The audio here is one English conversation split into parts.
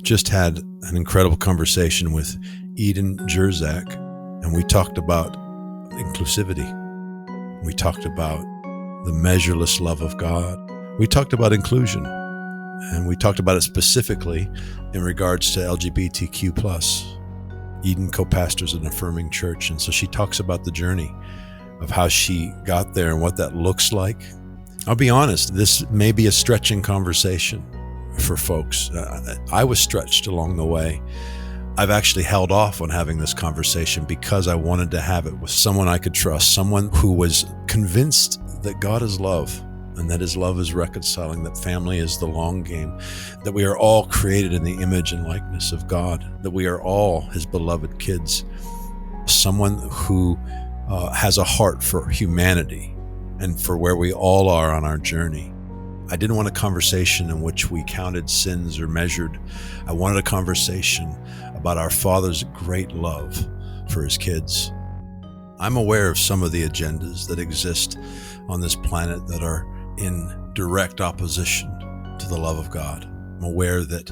Just had an incredible conversation with Eden Jersak, and we talked about inclusivity. We talked about the measureless love of God. We talked about inclusion, and we talked about it specifically in regards to LGBTQ+. Eden co-pastors an affirming church, and so she talks about the journey of how she got there and what that looks like. I'll be honest, this may be a stretching conversation for folks. I was stretched along the way. I've actually held off on having this conversation because I wanted to have it with someone I could trust, someone who was convinced that God is love and that his love is reconciling, that family is the long game, that we are all created in the image and likeness of God, that we are all his beloved kids, someone who has a heart for humanity and for where we all are on our journey. I didn't want a conversation in which we counted sins or measured. I wanted a conversation about our Father's great love for his kids. I'm aware of some of the agendas that exist on this planet that are in direct opposition to the love of God. I'm aware that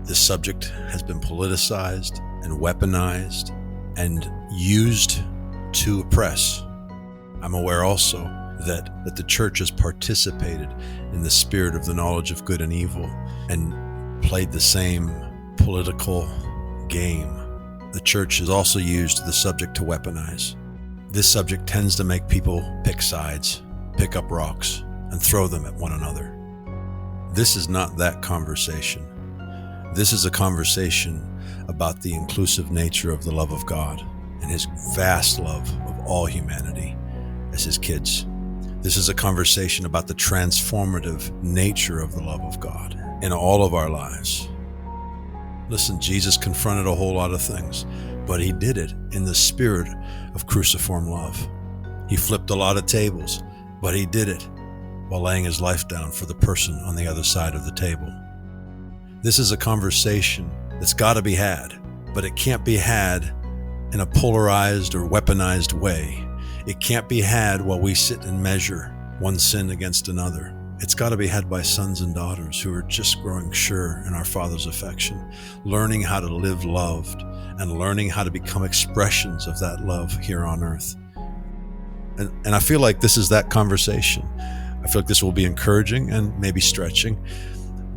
this subject has been politicized and weaponized and used to oppress. I'm aware also that the church has participated in the spirit of the knowledge of good and evil and played the same political game. The church has also used the subject to weaponize. This subject tends to make people pick sides, pick up rocks, and throw them at one another. This is not that conversation. This is a conversation about the inclusive nature of the love of God and his vast love of all humanity as his kids. This is a conversation about the transformative nature of the love of God in all of our lives. Listen, Jesus confronted a whole lot of things, but he did it in the spirit of cruciform love. He flipped a lot of tables, but he did it while laying his life down for the person on the other side of the table. This is a conversation that's got to be had, but it can't be had in a polarized or weaponized way. It can't be had while we sit and measure one sin against another. It's got to be had by sons and daughters who are just growing sure in our Father's affection, learning how to live loved and learning how to become expressions of that love here on earth. And I feel like this is that conversation. I feel like this will be encouraging and maybe stretching,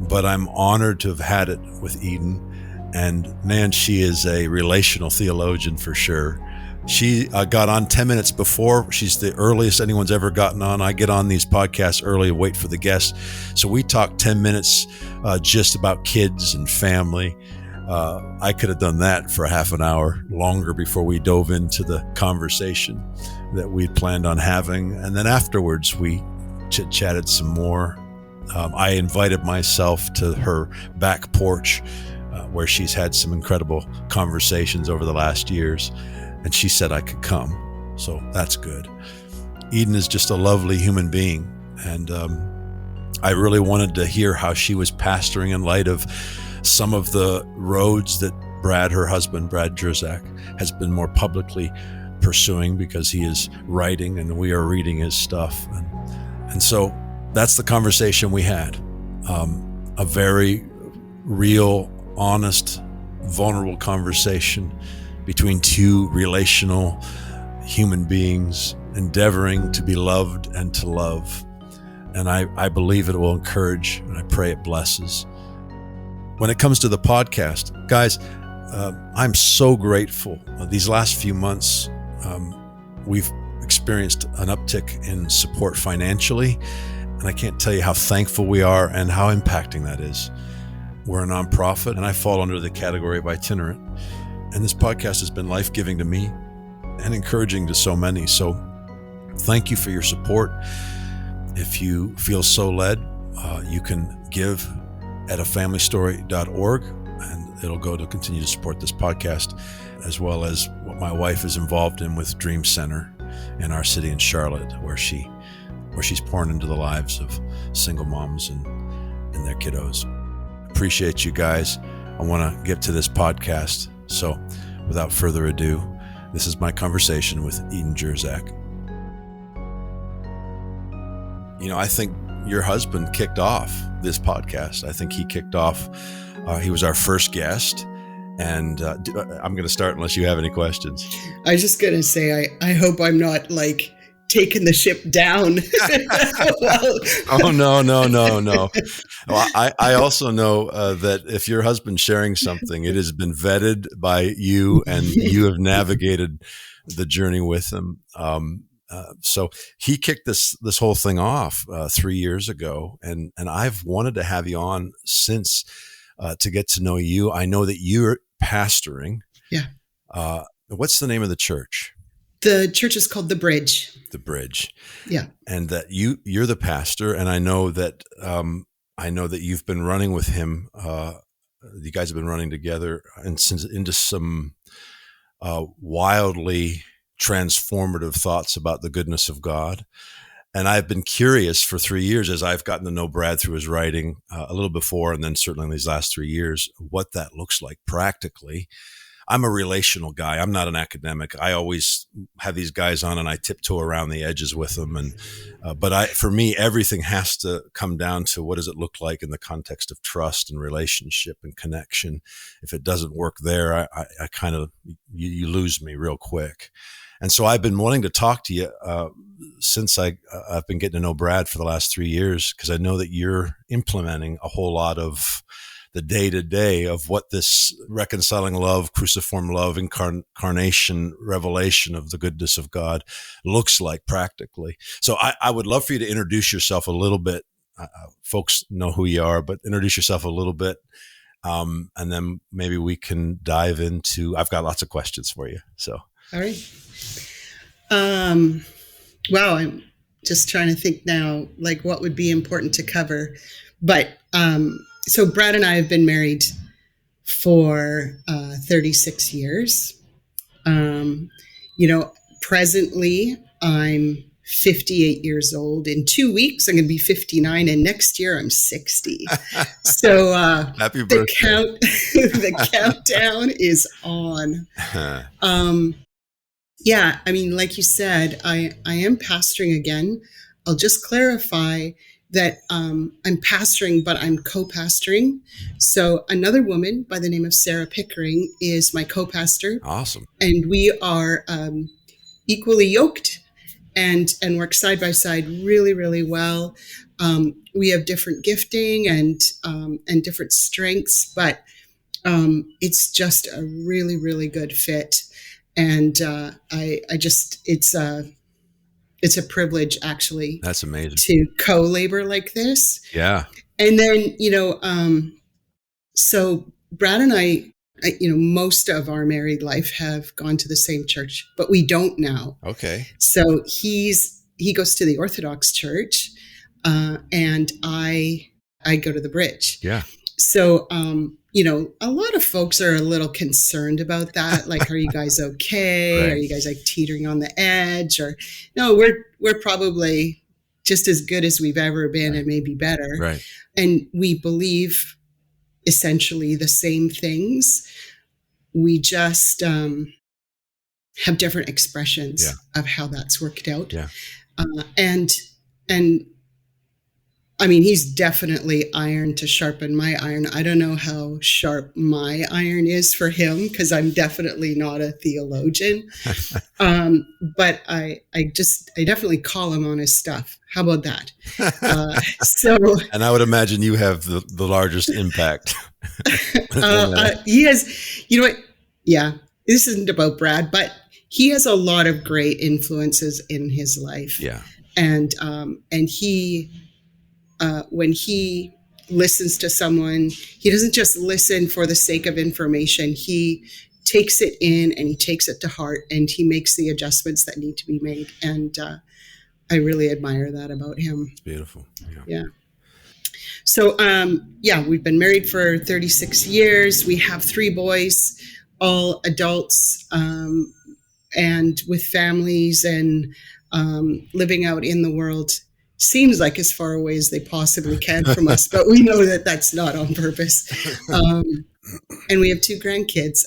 but I'm honored to have had it with Eden. And man, she is a relational theologian for sure. She got on 10 minutes before. She's the earliest anyone's ever gotten on. I get on these podcasts early, wait for the guests. So we talked 10 minutes just about kids and family. I could have done that for half an hour longer before we dove into the conversation that we'd planned on having. And then afterwards, we chit-chatted some more. I invited myself to her back porch where she's had some incredible conversations over the last years. And she said I could come, so that's good. Eden is just a lovely human being, and I really wanted to hear how she was pastoring in light of some of the roads that Brad, her husband, Brad Jersak, has been more publicly pursuing because he is writing and we are reading his stuff. And so that's the conversation we had, a very real, honest, vulnerable conversation between two relational human beings endeavoring to be loved and to love. And I believe it will encourage, and I pray it blesses. When it comes to the podcast, guys, I'm so grateful. These last few months, we've experienced an uptick in support financially, and I can't tell you how thankful we are and how impacting that is. We're a nonprofit, and I fall under the category of itinerant. And this podcast has been life-giving to me and encouraging to so many. So thank you for your support. If you feel so led, you can give at afamilystory.org, and it'll go to continue to support this podcast, as well as what my wife is involved in with Dream Center in our city in Charlotte, where she's pouring into the lives of single moms and their kiddos. Appreciate you guys. I want to get to this podcast. So without further ado, this is my conversation with Eden Jersak. You know, I think your husband kicked off this podcast. I think he kicked off He was our first guest. And I'm going to start unless you have any questions. I was just going to say, I hope I'm not like taking the ship down. Oh, no. Well, I also know that if your husband's sharing something, it has been vetted by you and you have navigated the journey with him. So he kicked this whole thing off 3 years ago, and I've wanted to have you on since to get to know you. I know that you're pastoring. Yeah. What's the name of the church? The church is called The Bridge. The Bridge. Yeah. And that you're the pastor, and I know that you've been running with him. You guys have been running together and into some wildly transformative thoughts about the goodness of God. And I've been curious for 3 years as I've gotten to know Brad through his writing a little before, and then certainly in these last 3 years, what that looks like practically. I'm a relational guy. I'm not an academic. I always have these guys on and I tiptoe around the edges with them. And for me, everything has to come down to what does it look like in the context of trust and relationship and connection. If it doesn't work there, I kind of, you lose me real quick. And so I've been wanting to talk to you since I've been getting to know Brad for the last 3 years, because I know that you're implementing a whole lot of the day-to-day of what this reconciling love, cruciform love, incarnation, revelation of the goodness of God looks like practically. So I would love for you to introduce yourself a little bit. Folks know who you are, but introduce yourself a little bit. And then maybe we can dive into, I've got lots of questions for you. So. All right. Wow. I'm just trying to think now, like what would be important to cover. But so Brad and I have been married for 36 years. Presently I'm 58 years old. In 2 weeks, I'm going to be 59, and next year I'm 60. So happy birthday. The countdown is on. Yeah, I mean, like you said, I am pastoring again. I'll just clarify that I'm pastoring, but I'm co-pastoring. So another woman by the name of Sarah Pickering is my co-pastor. Awesome. And we are equally yoked and work side by side really, really well. We have different gifting and different strengths, but it's just a really, really good fit. And it's a privilege, actually. That's amazing. To co-labor like this. Yeah. And then, so Brad and I, most of our married life have gone to the same church, but we don't now. Okay. So he goes to the Orthodox church, and I go to the Bridge. Yeah. So, a lot of folks are a little concerned about that. Like, are you guys okay? Right. Are you guys like teetering on the edge? Or no, we're probably just as good as we've ever been, right, and maybe better. Right. And we believe essentially the same things. We just have different expressions, yeah, of how that's worked out. Yeah. And I mean, he's definitely iron to sharpen my iron. I don't know how sharp my iron is for him, because I'm definitely not a theologian. But I definitely call him on his stuff. How about that? And I would imagine you have the largest impact. He has, what? Yeah, this isn't about Brad, but he has a lot of great influences in his life. Yeah. And he, when he listens to someone, he doesn't just listen for the sake of information. He takes it in and he takes it to heart and he makes the adjustments that need to be made. And I really admire that about him. It's beautiful. Yeah. So, we've been married for 36 years. We have 3 boys, all adults, and with families and living out in the world. Seems like as far away as they possibly can from us, but we know that that's not on purpose. And we have 2 grandkids,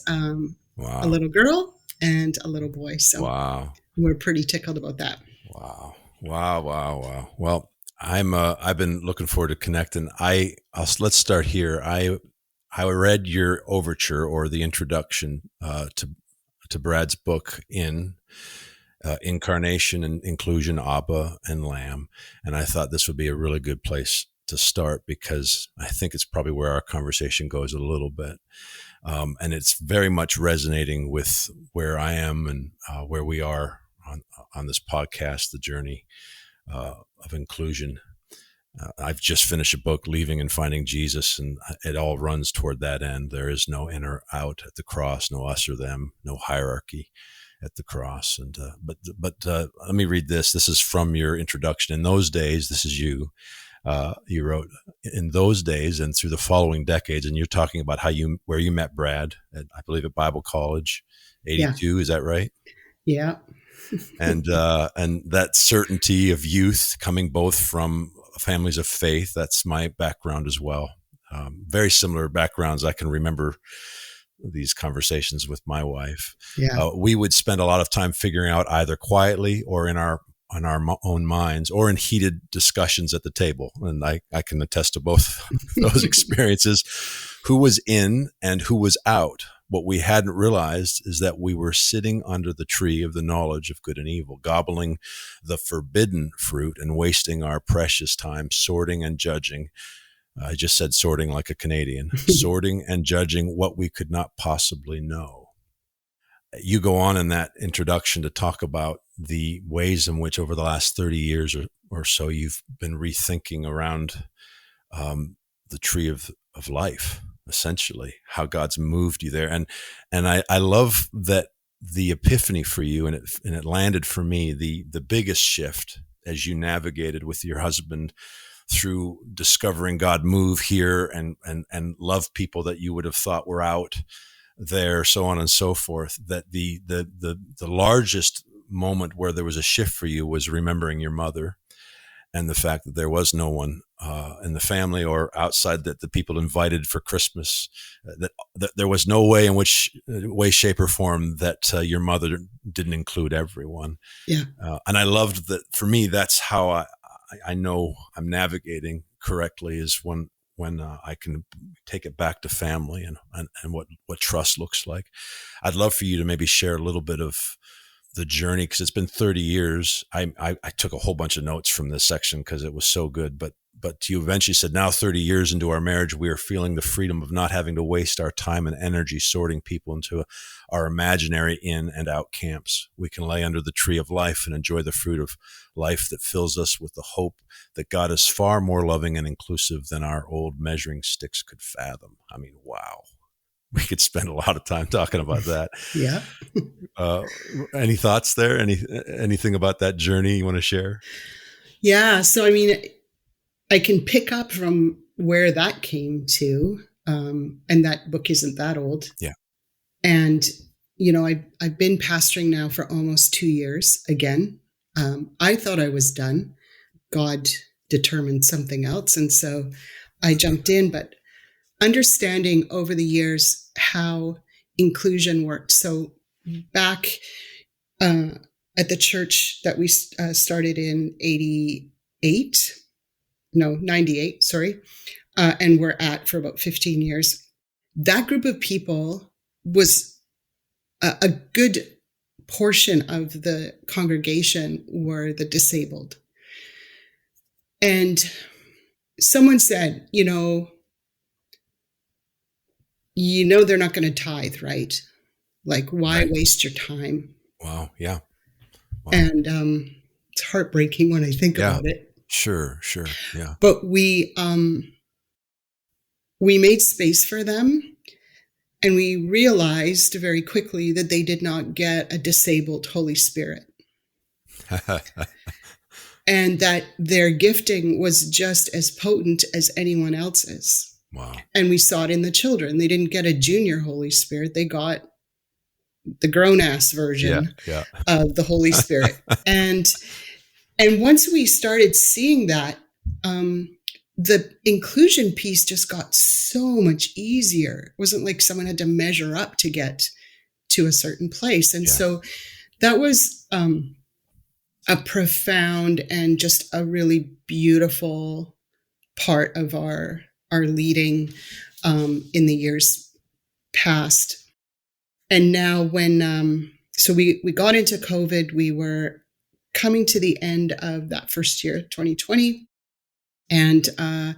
wow, a little girl and a little boy. So wow, we're pretty tickled about that. Wow. Well, I've been looking forward to connecting. Let's start here. I read your overture or the introduction to Brad's book in Incarnation and Inclusion, Abba and Lamb. And I thought this would be a really good place to start because I think it's probably where our conversation goes a little bit. And it's very much resonating with where I am and where we are on this podcast, the journey of inclusion. I've just finished a book, Leaving and Finding Jesus, and it all runs toward that end. There is no in or out at the cross, no us or them, no hierarchy at the cross. And but let me read this. This is from your introduction. In those days, this is you. You wrote, in those days and through the following decades, and you're talking about where you met Brad at, I believe, at Bible College, 82. Yeah. Is that right? Yeah. And that certainty of youth coming both from families of faith. That's my background as well. Very similar backgrounds. I can remember these conversations with my wife. Yeah. We would spend a lot of time figuring out either quietly or in our own minds or in heated discussions at the table. And I can attest to both those experiences, who was in and who was out. What we hadn't realized is that we were sitting under the tree of the knowledge of good and evil, gobbling the forbidden fruit and wasting our precious time sorting and judging. I just said sorting like a Canadian, sorting and judging what we could not possibly know. You go on in that introduction to talk about the ways in which over the last 30 years or so you've been rethinking around the tree of life, essentially, how God's moved you there. And I love that the epiphany for you, and it landed for me, the biggest shift as you navigated with your husband through discovering God move here and love people that you would have thought were out there, so on and so forth, that the largest moment where there was a shift for you was remembering your mother and the fact that there was no one in the family or outside that the people invited for Christmas, that there was no way in which way, shape or form that your mother didn't include everyone. Yeah. And I loved that. For me, that's how I know I'm navigating correctly, is when I can take it back to family and what trust looks like. I'd love for you to maybe share a little bit of the journey, because it's been 30 years. I took a whole bunch of notes from this section because it was so good. But you eventually said, now 30 years into our marriage, we are feeling the freedom of not having to waste our time and energy sorting people into our imaginary in and out camps. We can lay under the tree of life and enjoy the fruit of life that fills us with the hope that God is far more loving and inclusive than our old measuring sticks could fathom. I mean, wow. We could spend a lot of time talking about that. Yeah. Any thoughts there? Anything about that journey you want to share? Yeah. So, I mean, I can pick up from where that came to, and that book isn't that old. Yeah. And, I've been pastoring now for almost 2 years again. I thought I was done. God determined something else. And so I jumped in, but understanding over the years how inclusion worked. So back at the church that we started in 98, sorry, and we're at for about 15 years, that group of people was a good portion of the congregation were the disabled. And someone said, they're not going to tithe, right? Like, why waste your time? Wow. Yeah. Wow. And it's heartbreaking when I think about it. Sure. Yeah. But we made space for them, and we realized very quickly that they did not get a disabled Holy Spirit. And that their gifting was just as potent as anyone else's. Wow. And we saw it in the children. They didn't get a junior Holy Spirit. They got the grown-ass version of the Holy Spirit. And once we started seeing that, the inclusion piece just got so much easier. It wasn't like someone had to measure up to get to a certain place. And so that was a profound and just a really beautiful part of our leading in the years past. And now so we got into COVID, we were coming to the end of that first year, 2020, and a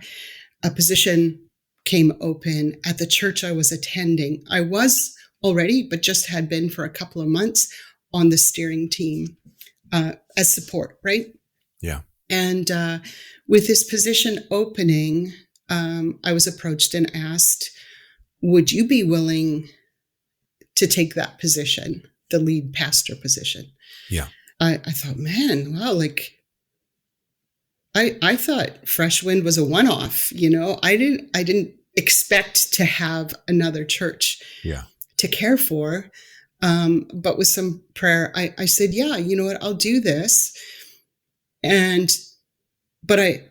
position came open at the church I was attending. I was already, but just had been for a couple of months on the steering team as support, right? Yeah. And with this position opening, I was approached and asked, would you be willing to take that position, the lead pastor position? Yeah. I thought, man, wow, like I thought Fresh Wind was a one-off, I didn't expect to have another church to care for. But with some prayer, I said, yeah, you know what, I'll do this. But I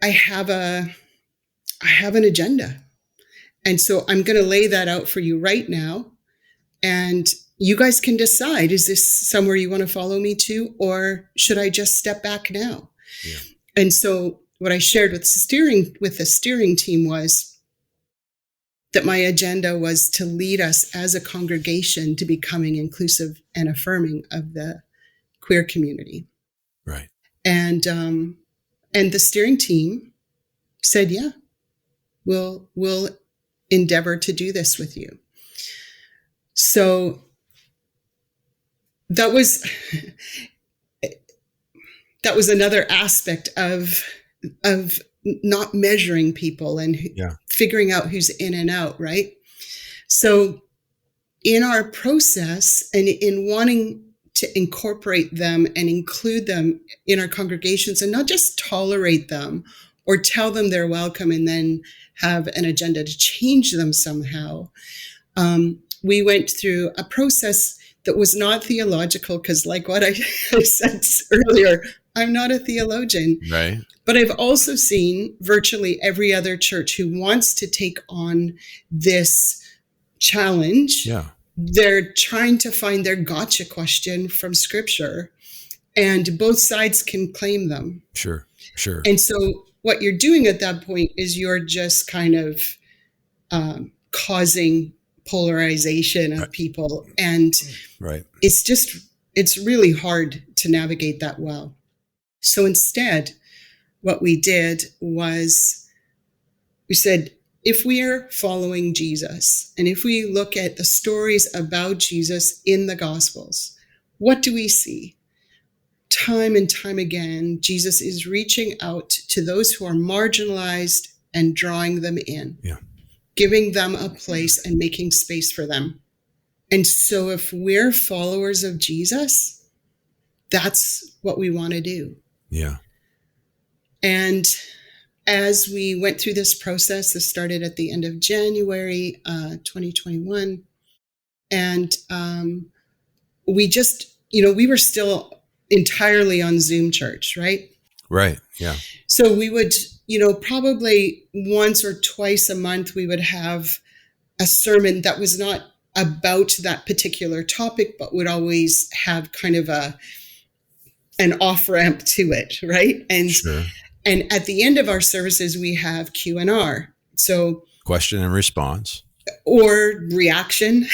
have an agenda. And so I'm going to lay that out for you right now. And you guys can decide, is this somewhere you want to follow me to, or should I just step back now? Yeah. And so what I shared with the steering team was that my agenda was to lead us as a congregation to becoming inclusive and affirming of the queer community. Right. And the steering team said, yeah, we'll endeavor to do this with you. So that was another aspect of not measuring people and figuring out who's in and out, right? So in our process and in wanting to incorporate them and include them in our congregations and not just tolerate them or tell them they're welcome and then have an agenda to change them somehow, we went through a process that was not theological, because like what I said earlier, I'm not a theologian. Right. But I've also seen virtually every other church who wants to take on this challenge. Yeah. They're trying to find their gotcha question from Scripture, and both sides can claim them. Sure. And so what you're doing at that point is you're just kind of causing polarization of people. And it's really hard to navigate that well. So instead, what we did was we said, if we are following Jesus, and if we look at the stories about Jesus in the Gospels, what do we see? Time and time again, Jesus is reaching out to those who are marginalized and drawing them in, giving them a place and making space for them. And so if we're followers of Jesus, that's what we want to do. Yeah. And as we went through this process, this started at the end of January 2021. And we just, we were still entirely on Zoom church, right? Right. Yeah. So we would, probably once or twice a month, we would have a sermon that was not about that particular topic, but would always have kind of an off-ramp to it, right? And at the end of our services, we have Q&R. So question and response. Or reaction.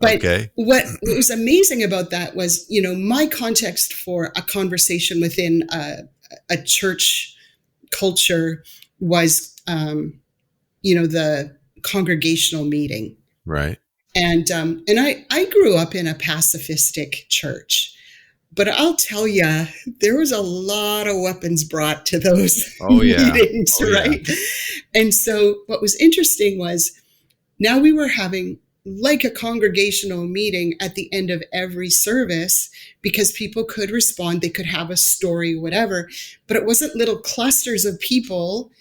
But what was amazing about that was, my context for a conversation within a church culture was, the congregational meeting. Right. And I grew up in a pacifistic church. But I'll tell you, there was a lot of weapons brought to those meetings, right? Yeah. And so what was interesting was now we were having like a congregational meeting at the end of every service, because people could respond, they could have a story, whatever, but it wasn't little clusters of people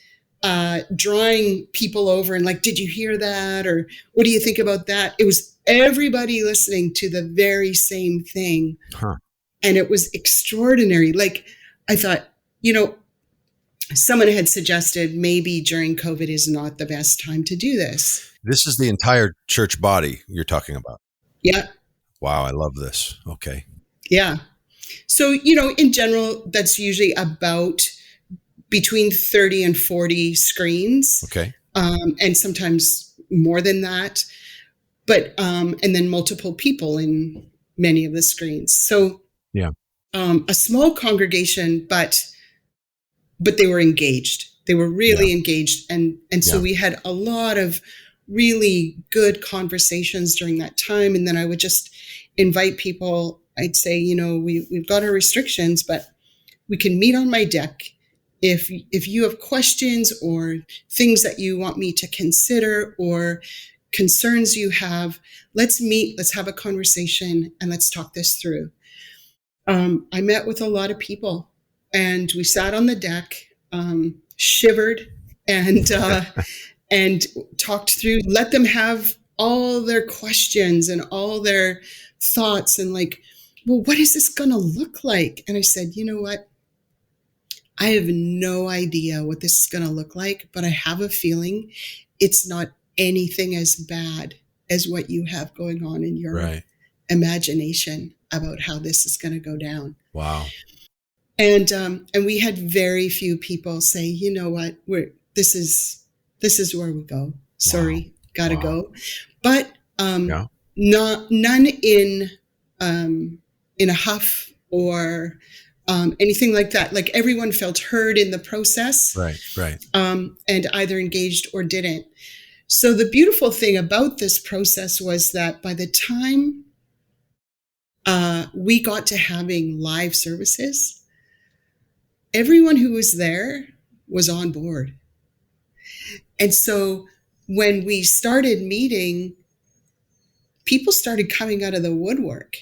drawing people over and like, did you hear that? Or what do you think about that? It was everybody listening to the very same thing. Huh. And it was extraordinary. Like, I thought, someone had suggested maybe during COVID is not the best time to do this. This is the entire church body you're talking about. Yeah. Wow. I love this. Okay. Yeah. So, in general, that's usually about between 30 and 40 screens. Okay. And sometimes more than that. But, and then multiple people in many of the screens. So Yeah. a small congregation, but they were engaged. They were really engaged. And so we had a lot of really good conversations during that time. And then I would just invite people. I'd say, we've got our restrictions, but we can meet on my deck. If you have questions or things that you want me to consider or concerns you have, let's meet, let's have a conversation, and let's talk this through. I met with a lot of people, and we sat on the deck, shivered, and and talked through, let them have all their questions and all their thoughts, and like, well, what is this going to look like? And I said, you know what? I have no idea what this is going to look like, but I have a feeling it's not anything as bad as what you have going on in your imagination about how this is going to go down. Wow. And we had very few people say, you know what, this is where we go. Sorry, gotta go. But none in a huff or anything like that. Like, everyone felt heard in the process. Right. And either engaged or didn't. So the beautiful thing about this process was that by the time we got to having live services, everyone who was there was on board. And so when we started meeting, people started coming out of the woodwork.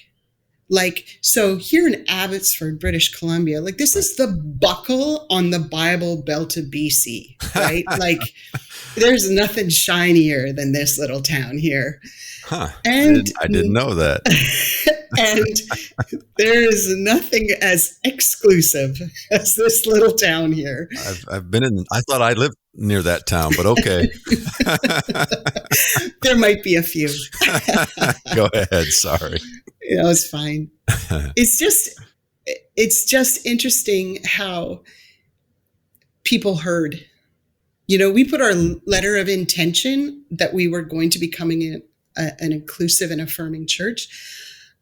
Like, so here in Abbotsford, British Columbia, like, this is the buckle on the Bible Belt of BC, right? Like, there's nothing shinier than this little town here. Huh. And I didn't know that. And there is nothing as exclusive as this little town here. I've been in, I thought I lived near that town, but okay. There might be a few. Go ahead. Sorry. It's fine. It's just interesting how people heard. We put our letter of intention that we were going to becoming an inclusive and affirming church.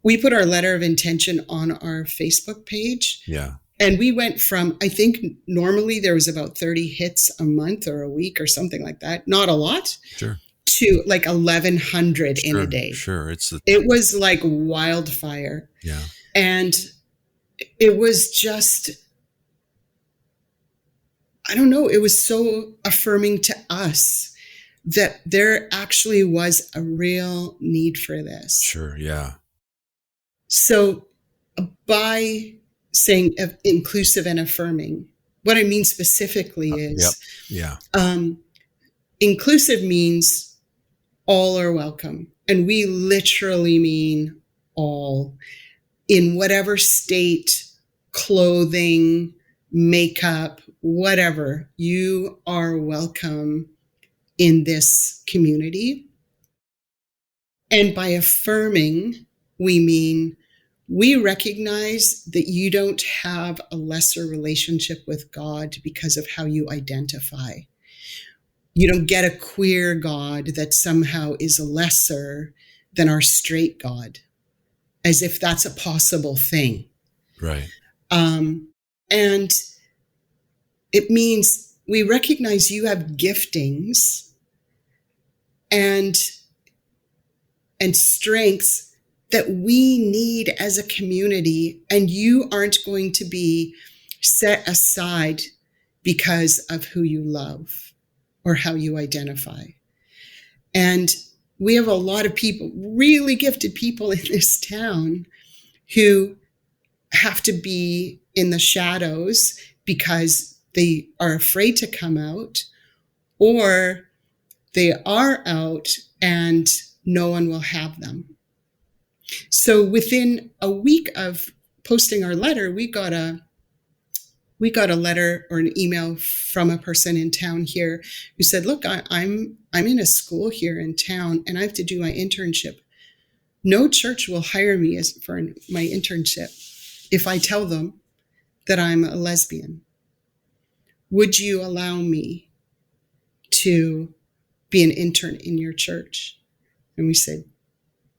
We put our letter of intention on our Facebook page. Yeah. And we went from, I think normally there was about 30 hits a month or a week or something like that. Not a lot. Sure. To like 1,100 in a day. Sure. It was like wildfire. Yeah. And it was just, I don't know, it was so affirming to us that there actually was a real need for this. Sure. Yeah. So by saying inclusive and affirming, what I mean specifically is inclusive means all are welcome. And we literally mean all, in whatever state, clothing, makeup, whatever, you are welcome in this community. And by affirming, we mean we recognize that you don't have a lesser relationship with God because of how you identify. You don't get a queer God that somehow is lesser than our straight God, as if that's a possible thing. Right. And it means we recognize you have giftings and strengths that we need as a community, and you aren't going to be set aside because of who you love or how you identify. And we have a lot of people, really gifted people in this town, who have to be in the shadows because they are afraid to come out, or they are out and no one will have them. So within a week of posting our letter, we got a letter or an email from a person in town here who said, look, I'm in a school here in town and I have to do my internship. No church will hire me for my internship if I tell them that I'm a lesbian would you allow me to be an intern in your church? And we said,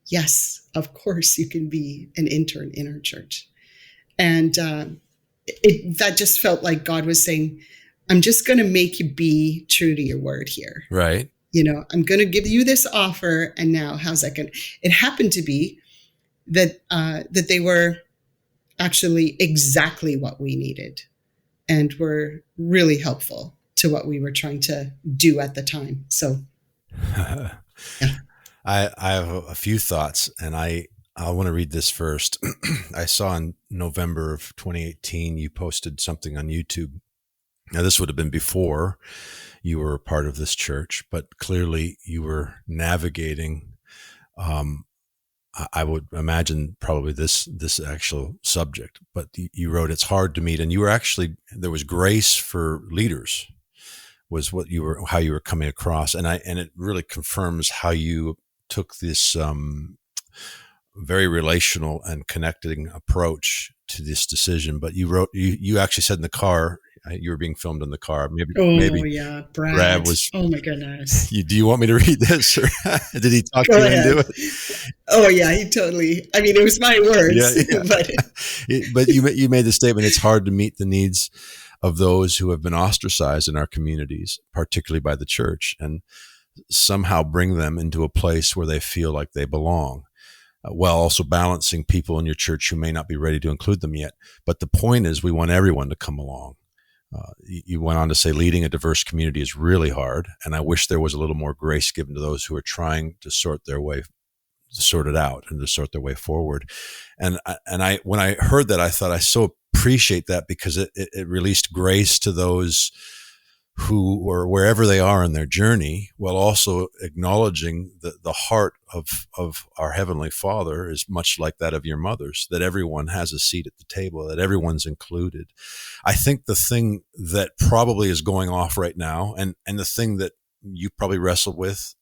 yes, of course you can be an intern in our church. And that just felt like God was saying, I'm just going to make you be true to your word here. Right. I'm going to give you this offer. And now how's that going? It happened to be that they were actually exactly what we needed and were really helpful to what we were trying to do at the time. So, yeah. I have a few thoughts, and I want to read this first. I saw in November of 2018, you posted something on YouTube. Now, this would have been before you were a part of this church, but clearly you were navigating, I would imagine probably this actual subject, but you wrote, it's hard to meet. And you were actually, there was grace for leaders was how you were coming across. And it really confirms how you took this, very relational and connecting approach to this decision. But you actually said in the car, you were being filmed in the car. Maybe yeah, Brad was. Oh my goodness. Do you want me to read this, or did he talk you into it? Oh yeah, he totally. I mean, it was my words, yeah. But you made the statement. It's hard to meet the needs of those who have been ostracized in our communities, particularly by the church, and somehow bring them into a place where they feel like they belong. While also balancing people in your church who may not be ready to include them yet. But the point is, we want everyone to come along. You went on to say leading a diverse community is really hard, and I wish there was a little more grace given to those who are trying to sort it out and to sort their way forward. And when I heard that, I thought, I so appreciate that, because it released grace to those who, or wherever they are in their journey, while also acknowledging the heart of our Heavenly Father is much like that of your mother's, that everyone has a seat at the table, that everyone's included. I think the thing that probably is going off right now, and the thing that you probably wrestled with,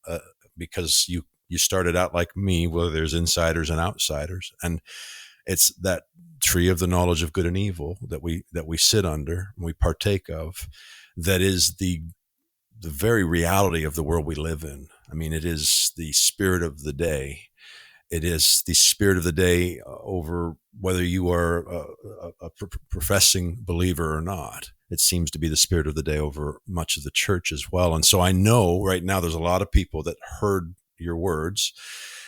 because you started out like me, where there's insiders and outsiders, and it's that tree of the knowledge of good and evil that we sit under and we partake of. That is the very reality of the world we live in. I mean, it is the spirit of the day. It is the spirit of the day over whether you are a professing believer or not. It seems to be the spirit of the day over much of the church as well. And so I know right now there's a lot of people that heard your words.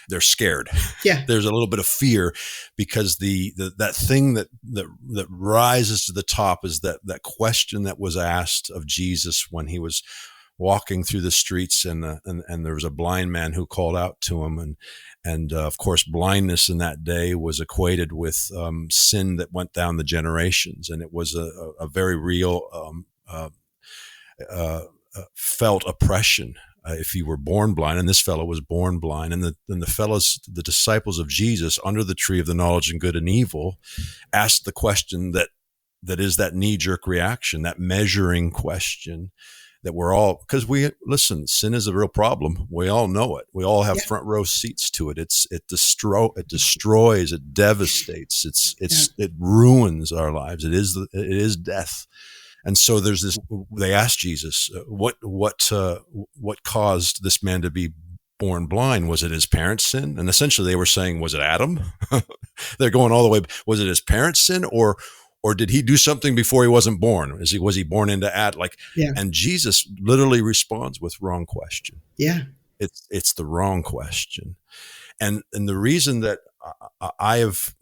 They're scared. Yeah. There's a little bit of fear, because that thing that rises to the top is that question that was asked of Jesus when he was walking through the streets, and there was a blind man who called out to him, and of course blindness in that day was equated with sin that went down the generations, and it was a very real felt oppression. If you were born blind, and this fellow was born blind, and the disciples of Jesus under the tree of the knowledge of good and evil asked the question that is that knee-jerk reaction, that measuring question that we're all, because sin is a real problem. We all know it. We all have front row seats to it. It destroys, it devastates, it ruins our lives. It is death. And so there's this, they asked Jesus, what caused this man to be born blind? Was it his parents' sin? And essentially they were saying, was it Adam? They're going all the way. Was it his parents' sin, or did he do something before he wasn't born? Was he born into Adam? And Jesus literally responds with wrong question. Yeah. It's the wrong question. And the reason that I have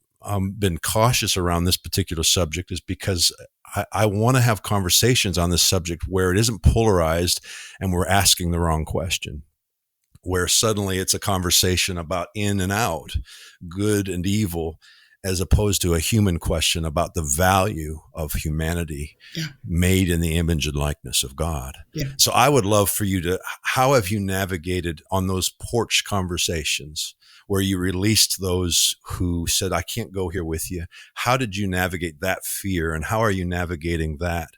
been cautious around this particular subject is because I want to have conversations on this subject where it isn't polarized and we're asking the wrong question, where suddenly it's a conversation about in and out, good and evil, as opposed to a human question about the value of humanity made in the image and likeness of God. Yeah. So I would love for you how have you navigated on those porch conversations where you released those who said, I can't go here with you? How did you navigate that fear, and how are you navigating that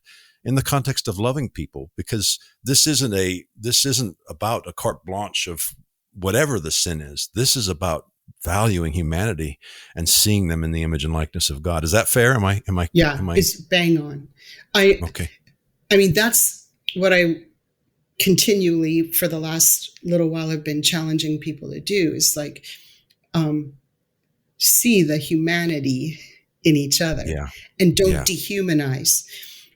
in the context of loving people? Because this isn't about a carte blanche of whatever the sin is. This is about valuing humanity and seeing them in the image and likeness of God. Is that fair? Am I? It's bang on. Okay. I mean, that's what I continually for the last little while have been challenging people to do is like, see the humanity in each other Yeah. and don't Yeah. dehumanize.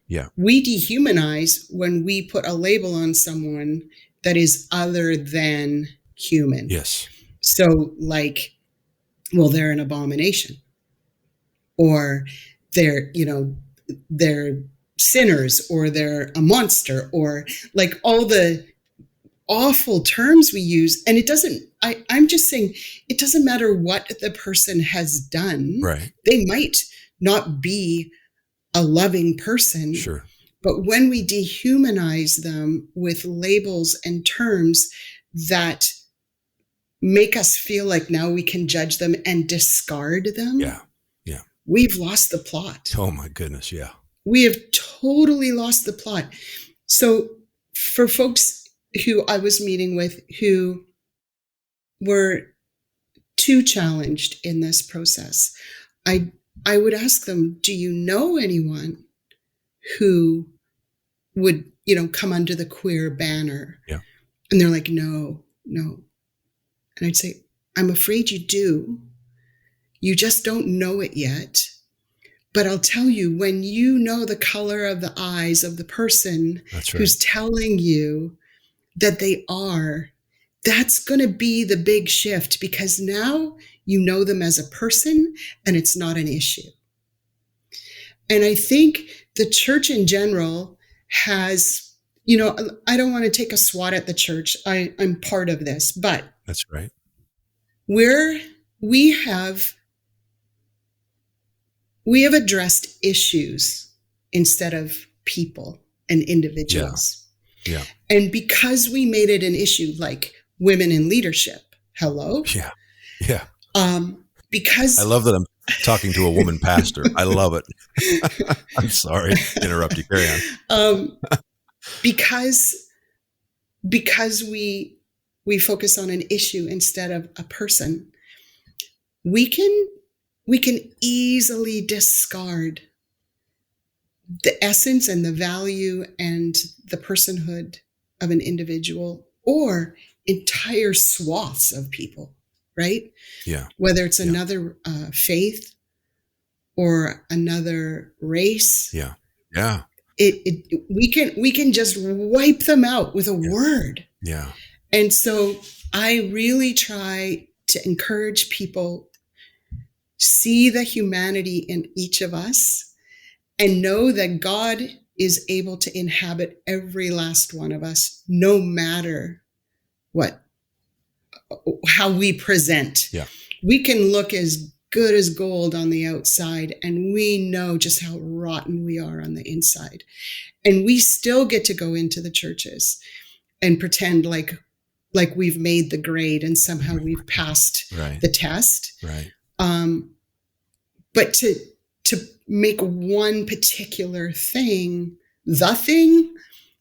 Yeah. We dehumanize when we put a label on someone that is other than human. Yes. So like, well, they're an abomination, or they're, they're sinners, or they're a monster, or like all the awful terms we use. And it doesn't, I'm just saying, it doesn't matter what the person has done. Right. They might not be a loving person. Sure. But when we dehumanize them with labels and terms that make us feel like now we can judge them and discard them, Yeah. Yeah. we've lost the plot. Oh my goodness. Yeah. We have totally lost the plot. So for folks who I was meeting with who were too challenged in this process, I would ask them, do you know anyone who would, come under the queer banner? Yeah. And they're like, no. And I'd say, I'm afraid you do. You just don't know it yet. But I'll tell you, when you know the color of the eyes of the person who's telling you that they are, that's going to be the big shift, because now you know them as a person and it's not an issue. And I think the church in general has, I don't want to take a swat at the church. I'm part of this, but that's right. We have addressed issues instead of people and individuals. Yeah. And because we made it an issue, like women in leadership, hello? Yeah. Yeah. Because I love that I'm talking to a woman pastor. I love it. I'm sorry to interrupt you. Carry on. Because we focus on an issue instead of a person, we can easily discard the essence and the value and the personhood of an individual or entire swaths of people, right? Yeah. Whether it's another faith or another race. Yeah. Yeah. We can just wipe them out with a word. Yeah. And so I really try to encourage people, see the humanity in each of us and know that God is able to inhabit every last one of us, no matter how we present. Yeah. We can look as good as gold on the outside, and we know just how rotten we are on the inside. And we still get to go into the churches and pretend like we've made the grade and somehow we've passed the test. Right. But to make one particular thing the thing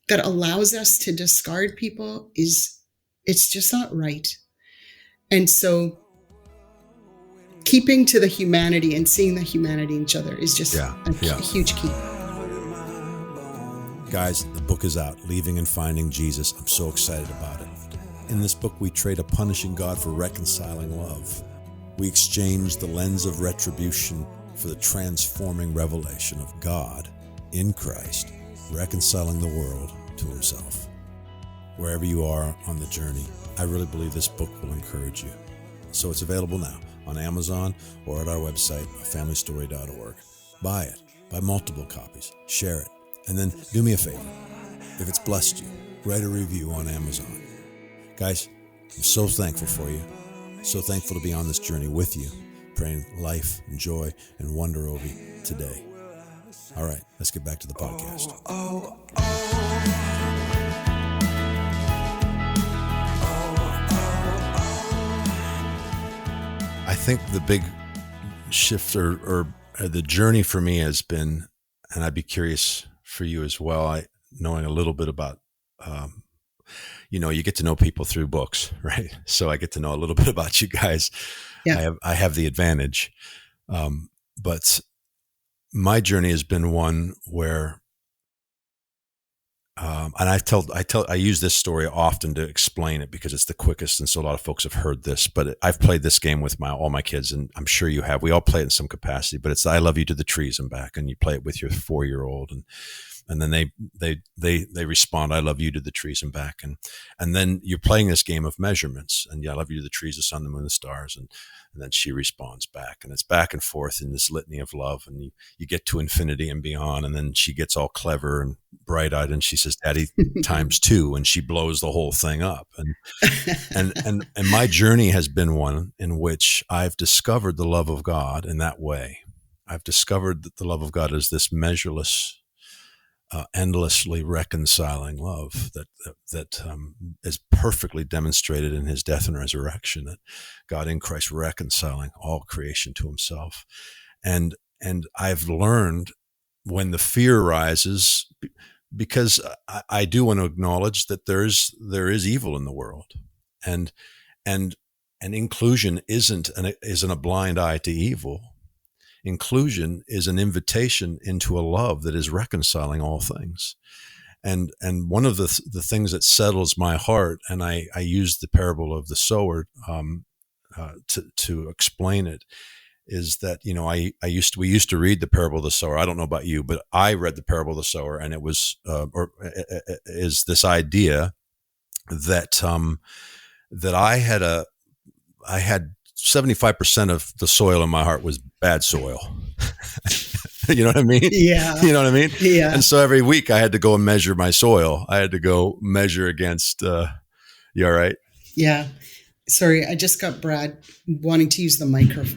that allows us to discard people it's just not right. And so keeping to the humanity and seeing the humanity in each other is just a huge key. Guys, the book is out, Leaving and Finding Jesus. I'm so excited about it. In this book, we trade a punishing God for reconciling love. We exchange the lens of retribution for the transforming revelation of God in Christ, reconciling the world to himself. Wherever you are on the journey, I really believe this book will encourage you. So it's available now on Amazon or at our website, afamilystory.org. Buy it. Buy multiple copies. Share it. And then do me a favor. If it's blessed you, write a review on Amazon. Guys, I'm so thankful for you. So thankful to be on this journey with you, praying life and joy and wonder over you today. All right, let's get back to the podcast. I think the big shift or the journey for me has been, and I'd be curious for you as well, knowing a little bit about, you get to know people through books, right? So I get to know a little bit about you guys. Yeah. I have the advantage. But my journey has been one where And I use this story often to explain it because it's the quickest. And so a lot of folks have heard this, but I've played this game with all my kids, and I'm sure you have. We all play it in some capacity, but it's I love you to the trees and back. And you play it with your 4-year-old, and then they respond, I love you to the trees and back. And then you're playing this game of measurements, and I love you to the trees, the sun, the moon, the stars. And then she responds back, and it's back and forth in this litany of love. And you get to infinity and beyond. And then she gets all clever and bright eyed, and she says, Daddy times 2. And she blows the whole thing up. And my journey has been one in which I've discovered the love of God in that way. I've discovered that the love of God is this measureless, endlessly reconciling love that is perfectly demonstrated in his death and resurrection, that God in Christ reconciling all creation to himself. And I've learned when the fear rises, because I do want to acknowledge that there is evil in the world, and inclusion isn't a blind eye to evil. Inclusion is an invitation into a love that is reconciling all things. And one of the things that settles my heart, and I use the parable of the sower to explain it, is that, we used to read the parable of the sower. I don't know about you, but I read the parable of the sower, and it was is this idea that that I had 75% of the soil in my heart was bad soil. You know what I mean? Yeah. You know what I mean? Yeah. And so every week I had to go and measure my soil. I had to go measure against, you all right? Yeah. Sorry, I just got Brad wanting to use the microwave.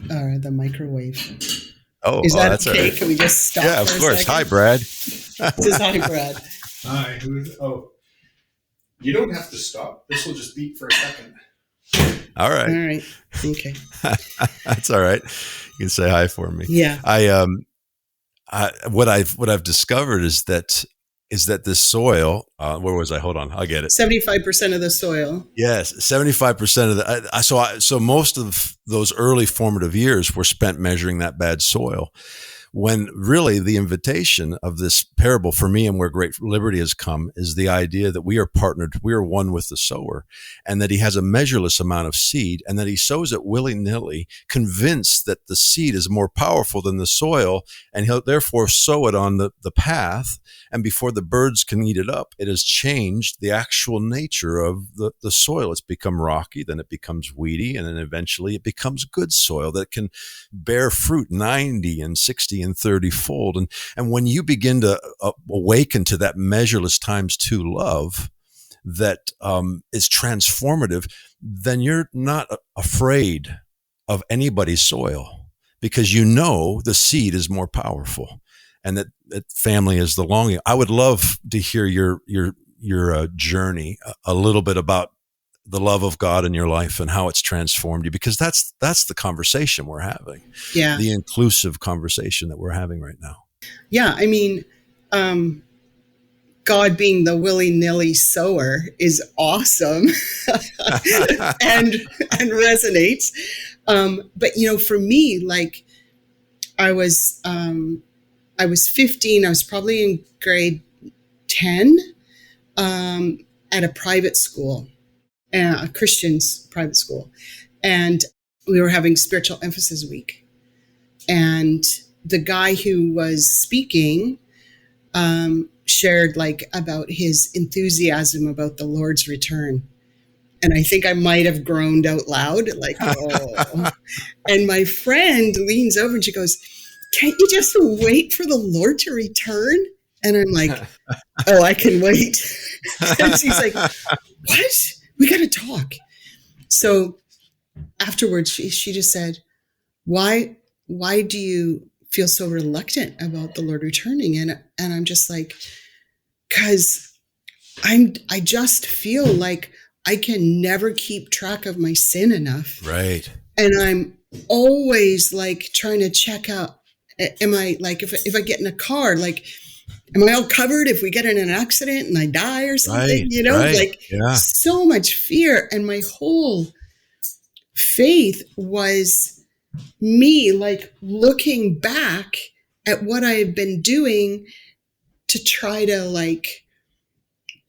Oh, is that that's okay? all right. Can we just stop? Yeah, of for course. A second? Hi, Brad. This is hi, Brad. Hi. You don't have to stop. This will just beep for a second. All right. All right. Okay. That's all right. You can say hi for me. Yeah. What I've discovered is that this soil, where was I? Hold on. I'll get it. 75% of the soil. Yes. 75% of the, so most of those early formative years were spent measuring that bad soil, when really the invitation of this parable for me, and where great liberty has come, is the idea that we are partnered, we are one with the sower, and that he has a measureless amount of seed, and that he sows it willy-nilly, convinced that the seed is more powerful than the soil, and he'll therefore sow it on the path, and before the birds can eat it up, it has changed the actual nature of the soil. It's become rocky, then it becomes weedy, and then eventually it becomes good soil that can bear fruit 90 and 60 and 30-fold. And when you begin to awaken to that measureless times 2 love that is transformative, then you're not afraid of anybody's soil, because you know the seed is more powerful, and that family is the longing. I would love to hear your journey, a little bit about the love of God in your life and how it's transformed you, because that's the conversation we're having. Yeah. The inclusive conversation that we're having right now. Yeah. I mean, God being the willy-nilly sower is awesome and resonates. But for me, like I was 15, I was probably in grade 10, at a private school. A Christian's private school. And we were having spiritual emphasis week. And the guy who was speaking shared about his enthusiasm about the Lord's return. And I think I might have groaned out loud, oh. And my friend leans over and she goes, "Can't you just wait for the Lord to return?" And I'm like, "Oh, I can wait." And she's like, "What? We got to talk." So afterwards, she just said, why do you feel so reluctant about the Lord returning? And I'm just like, because I just feel like I can never keep track of my sin enough. Right. And I'm always trying to check out, am I if I get in a car, am I all covered if we get in an accident and I die or something? Right, yeah. So much fear. And my whole faith was me looking back at what I've been doing to try to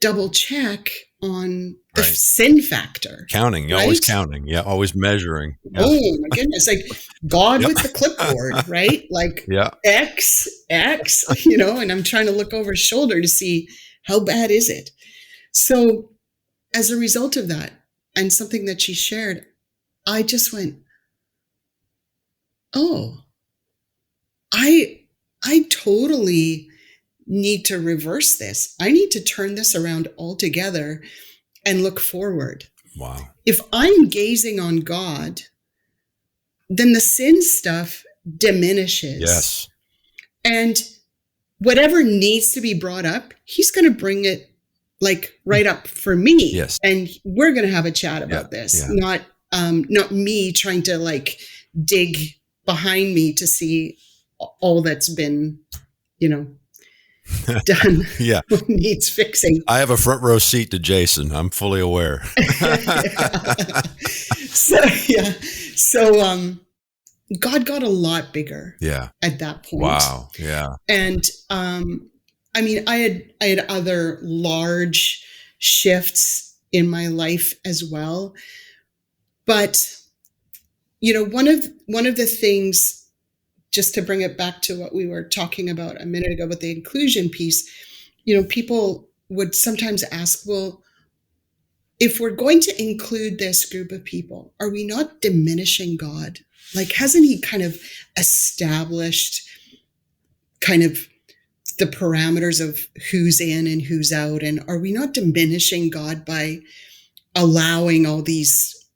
double check on the Right. sin factor. Counting, right? always counting. Yeah. Always measuring. Yeah. Oh my goodness. Like God Yep. with the clipboard, right? Like Yeah. X, and I'm trying to look over his shoulder to see how bad is it. So as a result of that, and something that she shared, I just went, oh, I totally need to reverse this. I need to turn this around altogether and look forward. Wow. If I'm gazing on God, then the sin stuff diminishes. Yes. And whatever needs to be brought up, he's going to bring it like right up for me. Yes. And we're going to have a chat about this, Yeah. not me trying to like dig behind me to see all that's been, done. Yeah. What needs fixing. I have a front row seat to Jason. I'm fully aware. So God got a lot bigger. Yeah. At that point. Wow. Yeah. And I had other large shifts in my life as well. But one of the things, just to bring it back to what we were talking about a minute ago with the inclusion piece, people would sometimes ask, well, if we're going to include this group of people, are we not diminishing God? Like, hasn't he kind of established kind of the parameters of who's in and who's out? And are we not diminishing God by allowing all these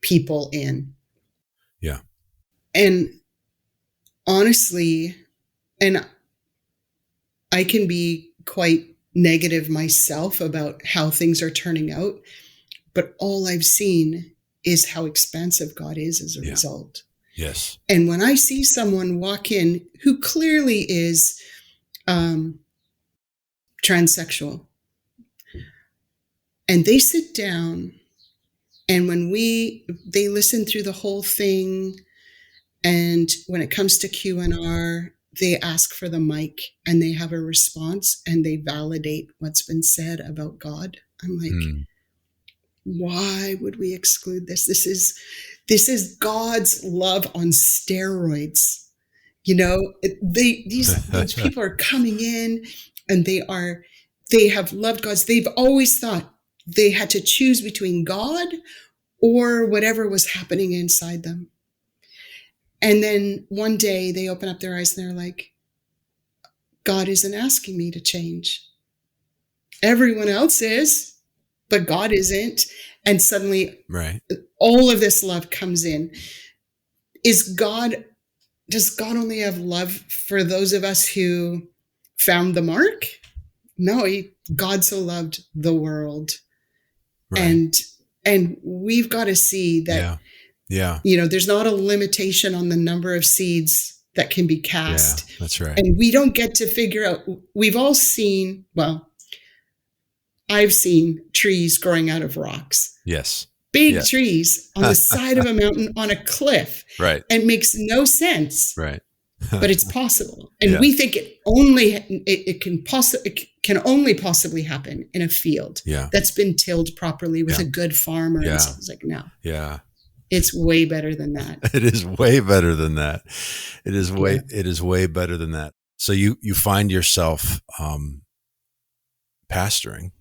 people in? Yeah. And honestly, and I can be quite negative myself about how things are turning out, but all I've seen is how expansive God is as a result. Yes. And when I see someone walk in who clearly is transsexual, and they sit down, and when they listen through the whole thing, and when it comes to Q&R, they ask for the mic and they have a response and they validate what's been said about God. I'm like, why would we exclude this? This is God's love on steroids. These people are coming in and they have loved God. They've always thought they had to choose between God or whatever was happening inside them. And then one day they open up their eyes and they're like, God isn't asking me to change. Everyone else is, but God isn't. And suddenly all of this love comes in. Does God only have love for those of us who found the mark? No, God so loved the world. Right. And we've got to see that there's not a limitation on the number of seeds that can be cast. Yeah, that's right. And we don't get to figure out, we've all seen, I've seen trees growing out of rocks. Yes. Big trees on the side of a mountain on a cliff. Right. And it makes no sense. Right. But it's possible. And we think it can only possibly happen in a field that's been tilled properly with a good farmer. Yeah. And so it's like, no. Yeah. It's way better than that. It is way better than that. It is way better than that. So you find yourself pastoring.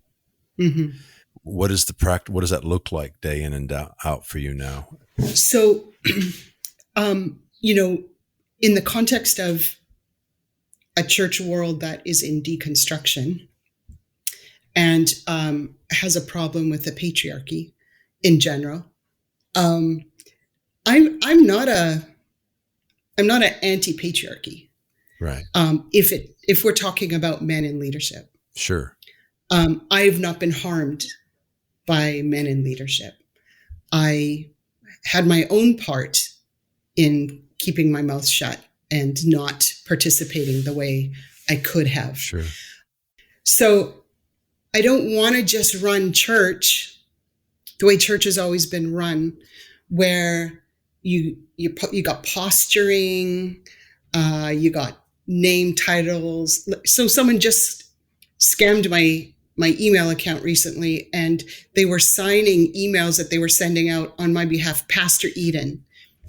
Mm-hmm. What is what does that look like day in and out for you now? So, in the context of a church world that is in deconstruction and has a problem with the patriarchy in general, I'm not an anti-patriarchy. Right. If we're talking about men in leadership. Sure. I've not been harmed by men in leadership. I had my own part in keeping my mouth shut and not participating the way I could have. Sure. So I don't want to just run church the way church has always been run, where you got posturing, you got name titles. So someone just scammed my my email account recently, and they were signing emails that they were sending out on my behalf, Pastor Eden.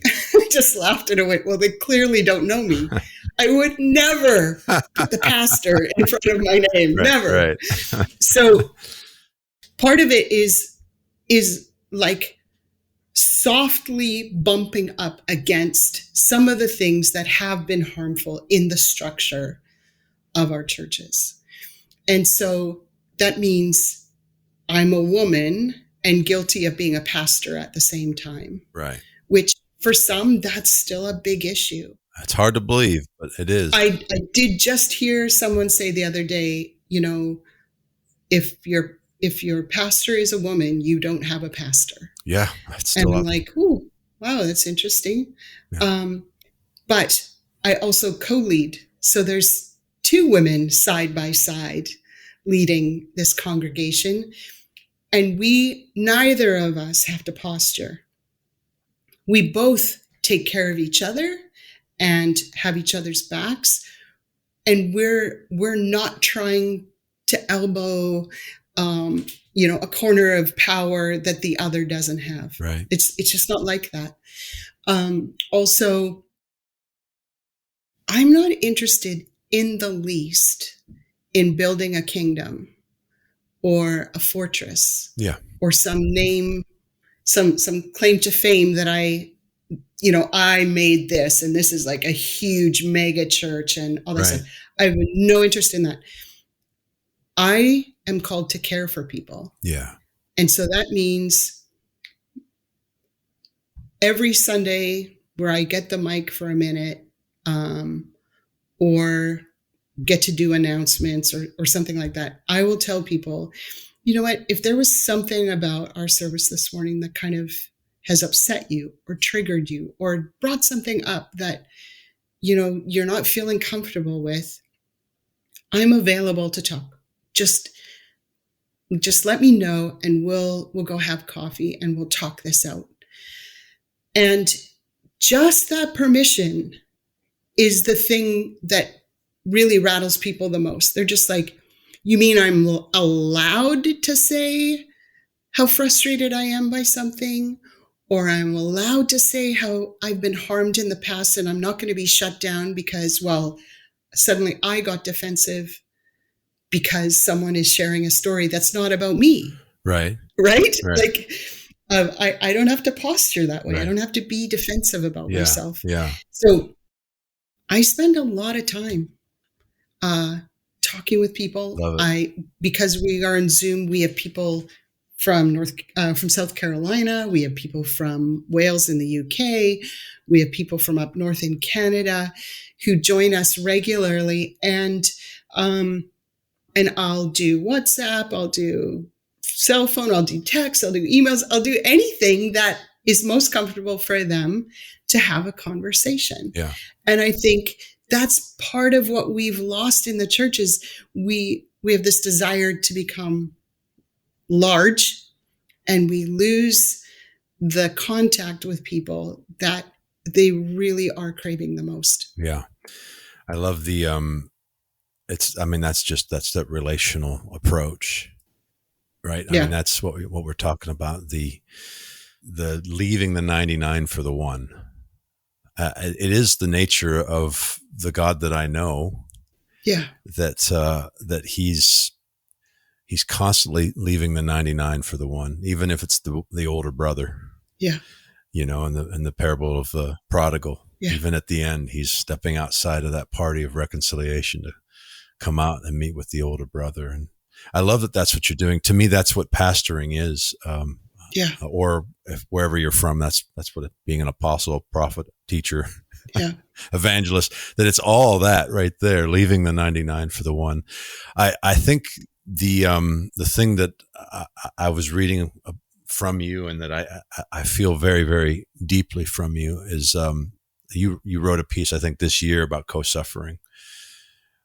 I just laughed and I went, well, they clearly don't know me. I would never put the pastor in front of my name. Right, never. Right. So part of it is like softly bumping up against some of the things that have been harmful in the structure of our churches. And so that means I'm a woman and guilty of being a pastor at the same time. Right. Which for some, that's still a big issue. It's hard to believe, but it is. I did just hear someone say the other day, if your pastor is a woman, you don't have a pastor. Yeah. And I'm like, oh, wow, that's interesting. Yeah. But I also co-lead. So there's 2 women side by side leading this congregation. And neither of us have to posture. We both take care of each other and have each other's backs. And we're not trying to elbow, a corner of power that the other doesn't have. Right. It's just not like that. Also, I'm not interested in the least in building a kingdom or a fortress. Yeah. Or some name, some claim to fame that I made this, and this is like a huge mega church and all this stuff. I have no interest in that. I am called to care for people. Yeah. And so that means every Sunday where I get the mic for a minute, or get to do announcements or something like that, I will tell people, you know what, if there was something about our service this morning that kind of has upset you or triggered you or brought something up that, you're not feeling comfortable with, I'm available to talk. Just let me know and we'll go have coffee and we'll talk this out. And just that permission is the thing that really rattles people the most. They're just like, you mean I'm allowed to say how frustrated I am by something? Or I'm allowed to say how I've been harmed in the past and I'm not going to be shut down because, suddenly I got defensive because someone is sharing a story that's not about me. Right. Right? Like, I don't have to posture that way. Right. I don't have to be defensive about myself. Yeah. So I spend a lot of time talking with people. Because we are in Zoom, we have people from South Carolina. We have people from Wales in the UK. We have people from up north in Canada who join us regularly. And I'll do WhatsApp, I'll do cell phone, I'll do text, I'll do emails, I'll do anything that is most comfortable for them to have a conversation. Yeah. And I think that's part of what we've lost in the church is we have this desire to become large, and we lose the contact with people that they really are craving the most. Yeah. I love the, that's that relational approach, right? I mean, that's what we're talking about. The leaving the 99 for the one. It is the nature of the God that I know. Yeah. That he's constantly leaving the 99 for the one, even if it's the older brother. Yeah. In the parable of the prodigal, even at the end, he's stepping outside of that party of reconciliation to come out and meet with the older brother. And I love that that's what you're doing. To me, that's what pastoring is. Or wherever you're from, that's what being an apostle, prophet, teacher, evangelist, that it's all that right there, leaving the 99 for the one. I think the thing that I was reading from you and that I feel very, very deeply from you is, you wrote a piece, I think this year, about co-suffering,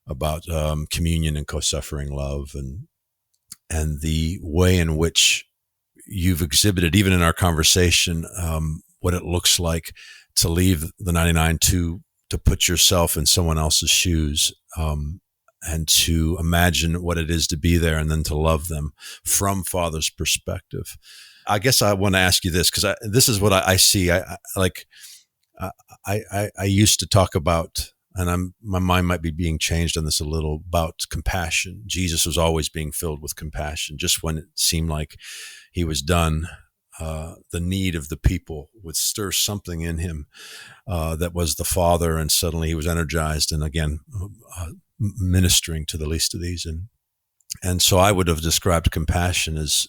about, communion and co-suffering love and the way in which you've exhibited, even in our conversation, what it looks like to leave the 99 to put yourself in someone else's shoes. and to imagine what it is to be there and then to love them from Father's perspective. I guess I want to ask you this, because this is what I see. I used to talk about, and my mind might be being changed on this a little, about compassion. Jesus was always being filled with compassion. Just when it seemed like he was done, the need of the people would stir something in him that was the Father, and suddenly he was energized and again ministering to the least of these. And so I would have described compassion as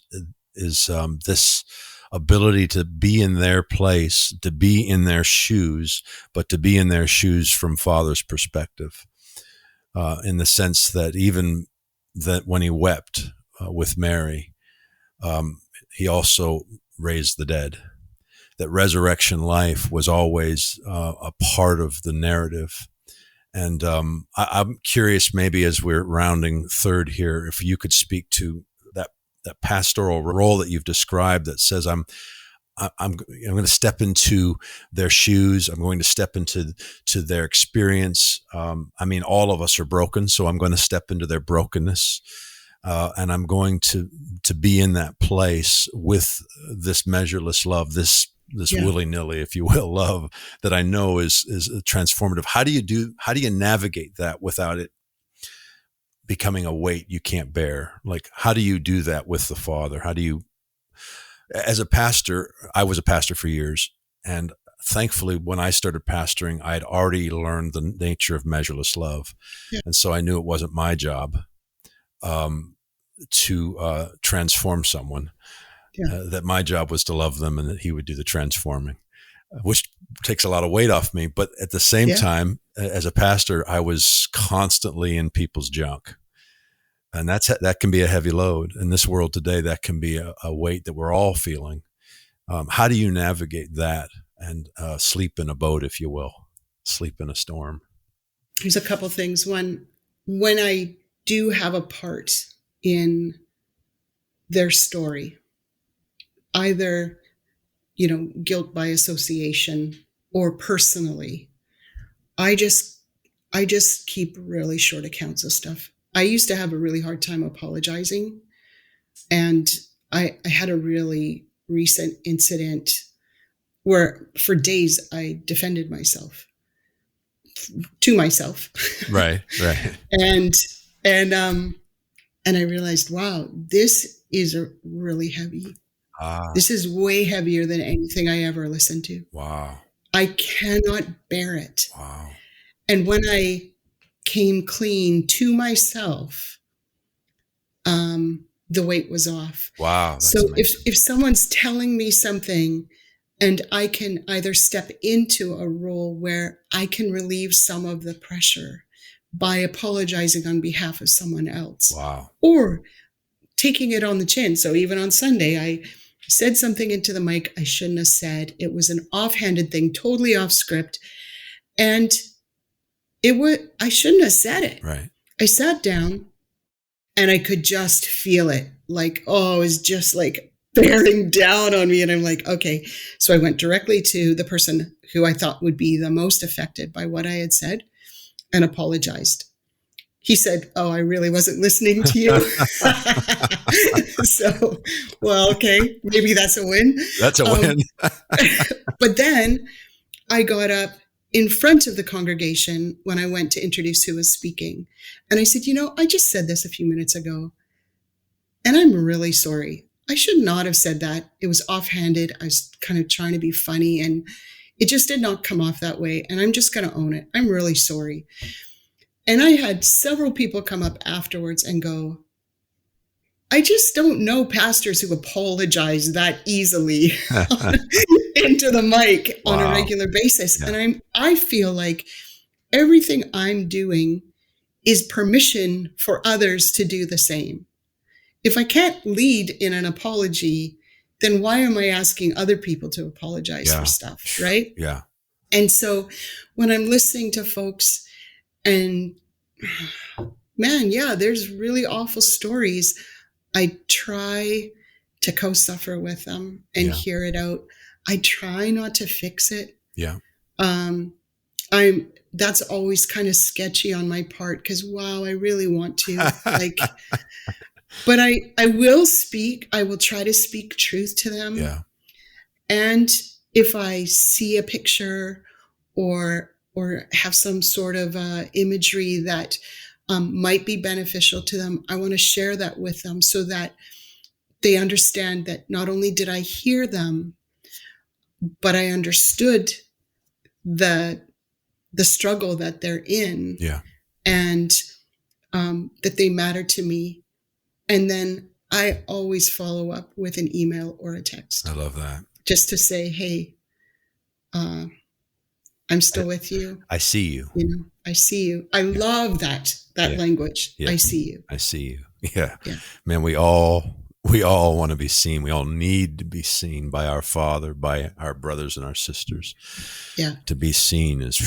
this ability to be in their place, to be in their shoes, but to be in their shoes from Father's perspective, in the sense that even that when he wept with Mary, he also raised the dead. That resurrection life was always a part of the narrative. And I'm curious, maybe as we're rounding third here, if you could speak to that pastoral role that you've described, that says I'm going to step into their shoes. I'm going to step into their experience. I mean, all of us are broken, so I'm going to step into their brokenness, and I'm going to be in that place with this measureless love, this willy-nilly, if you will, love that I know is transformative. How do you navigate that without it becoming a weight you can't bear? Like, how do you do that with the Father? How do you, as a pastor, I was a pastor for years, and thankfully when I started pastoring, I had already learned the nature of measureless love. Yeah. And so I knew it wasn't my job to transform someone. Yeah. That my job was to love them and that he would do the transforming, which takes a lot of weight off me. But at the same time, as a pastor, I was constantly in people's junk. And that can be a heavy load. In this world today, that can be a weight that we're all feeling. How do you navigate that and sleep in a boat, if you will, sleep in a storm? There's a couple things. One, when I do have a part in their story, either, guilt by association or personally, I just keep really short accounts of stuff. I used to have a really hard time apologizing, and I had a really recent incident where for days I defended myself to myself. Right. And I realized, wow, this is really heavy. This is way heavier than anything I ever listened to. Wow. I cannot bear it. Wow. And when I came clean to myself, the weight was off. Wow. So if someone's telling me something and I can either step into a role where I can relieve some of the pressure by apologizing on behalf of someone else. Wow. Or taking it on the chin. So even on Sunday, I said something into the mic I shouldn't have said. It was an offhanded thing, totally off script. And I shouldn't have said it. Right. I sat down and I could just feel it. Like, it was just like bearing down on me. And I'm like, okay. So I went directly to the person who I thought would be the most affected by what I had said and apologized. He said, I really wasn't listening to you. So, well, okay, maybe that's a win. That's a win. But then I got up in front of the congregation when I went to introduce who was speaking. And I said, I just said this a few minutes ago, and I'm really sorry. I should not have said that. It was offhanded. I was kind of trying to be funny, and it just did not come off that way. And I'm just going to own it. I'm really sorry. And I had several people come up afterwards and go, I just don't know pastors who apologize that easily into the mic on a regular basis. Yeah. And I feel like everything I'm doing is permission for others to do the same. If I can't lead in an apology, then why am I asking other people to apologize for stuff, right? Yeah. And so when I'm listening to folks, and man, there's really awful stories. I try to co-suffer with them and hear it out. I try not to fix it. Yeah. that's always kind of sketchy on my part because, wow, I really want to like, but I will try to speak truth to them. Yeah. And if I see a picture or have some sort of imagery that might be beneficial to them, I want to share that with them so that they understand that not only did I hear them, but I understood the struggle that they're in. Yeah. And that they matter to me. And then I always follow up with an email or a text. I love that. Just to say, hey, I'm still with you. I see you. I see you. I love that language. Yeah. I see you. I see you. Yeah. Yeah. Man, we all want to be seen. We all need to be seen by our Father, by our brothers and our sisters. Yeah. To be seen is,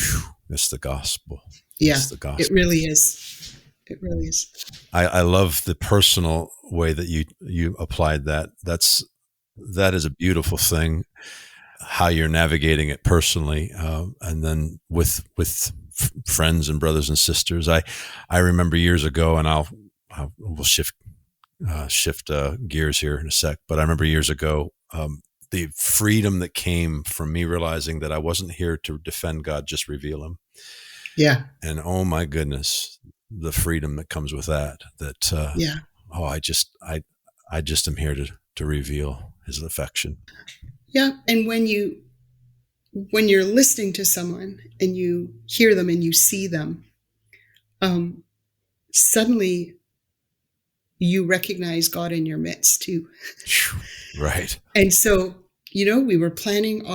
it's the gospel. Yeah. It's the gospel. It really is. It really is. I love the personal way that you applied that. That is a beautiful thing, how you're navigating it personally, and then with friends and brothers and sisters. I remember years ago, and we'll shift gears here in a sec. But I remember years ago, the freedom that came from me realizing that I wasn't here to defend God, just reveal Him. Yeah. And oh my goodness, the freedom that comes with that. Yeah. Oh, I just am here to reveal His affection. Yeah. And when you're listening to someone and you hear them and you see them, suddenly you recognize God in your midst too. Right. And so, we were planning